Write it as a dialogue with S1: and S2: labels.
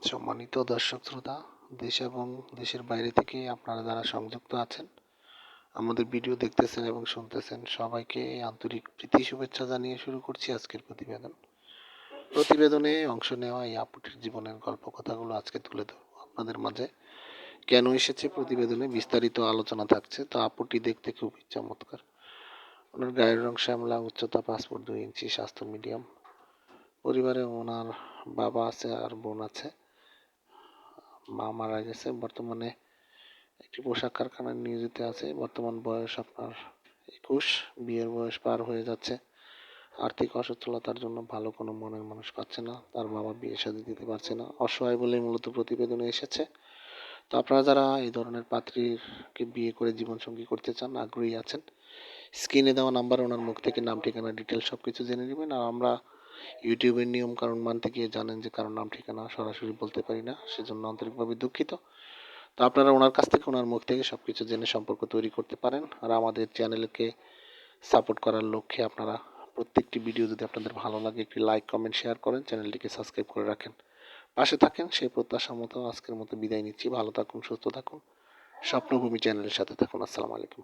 S1: সম্মানিত দর্শক শ্রোতা, দেশ এবং দেশের বাইরে থেকে আপনারা যারা সংযুক্ত আছেন, আমাদের ভিডিও দেখতেছেন এবং শুনতেছেন, সবাইকে আন্তরিক প্রীতি শুভেচ্ছা জানিয়ে শুরু করছি আজকের প্রতিবেদনে অংশ নেওয়া এই আপুটির জীবনের গল্প কথাগুলো আজকে তুলে ধরবো আপনাদের মাঝে। কেন এসেছে প্রতিবেদনে বিস্তারিত আলোচনা থাকছে। তো আপুটি দেখতে খুবই চমৎকার। ওনার গায়ের রং শ্যামলা, উচ্চতা 5 ফুট 2 ইঞ্চি, স্বাস্থ্য মিডিয়াম। পরিবারে ওনার বাবা আছে আর বোন আছে। মা মারা গেছে। বর্তমানে একটি পোশাক কারখানায় নিয়োজিত আছে। বর্তমান বয়স আপনার 21। বিয়ের বয়স পার হয়ে যাচ্ছে। আর্থিক অসচ্ছলতার জন্য ভালো কোনো মনের মানুষ পাচ্ছে না। তার বাবা বিয়ে শাদী দিতে পারছে না। অসহায় বলেই মূলত প্রতিবেদনে এসেছে। তো আপনারা যারা এই ধরনের পাত্রীকে বিয়ে করে জীবনসঙ্গী করতে চান, আগ্রহী আছেন, স্ক্রিনে দেওয়া নাম্বারে ওনার মুখ থেকে নাম, ঠিকানা, ডিটেলস সব কিছু জেনে নেবেন। আর আমরা ইউটিউবের নিয়ম কানুন মানতে গিয়ে জানেন যে কারোর নাম ঠিকানা সরাসরি বলতে পারি না, সেজন্য আন্তরিকভাবে দুঃখিত। তো আপনারা ওনার কাছ থেকে, ওনার মুখ থেকে সবকিছু জেনে সম্পর্ক তৈরি করতে পারেন। আর আমাদের চ্যানেলকে সাপোর্ট করার লক্ষ্যে আপনারা প্রত্যেকটি ভিডিও যদি আপনাদের ভালো লাগে একটি লাইক, কমেন্ট, শেয়ার করেন, চ্যানেলটিকে সাবস্ক্রাইব করে রাখেন, পাশে থাকেন, সেই প্রত্যাশা মতো আজকের মতো বিদায় নিচ্ছি। ভালো থাকুন, সুস্থ থাকুন, স্বপ্নভূমি চ্যানেলের সাথে থাকুন। আসসালামু আলাইকুম।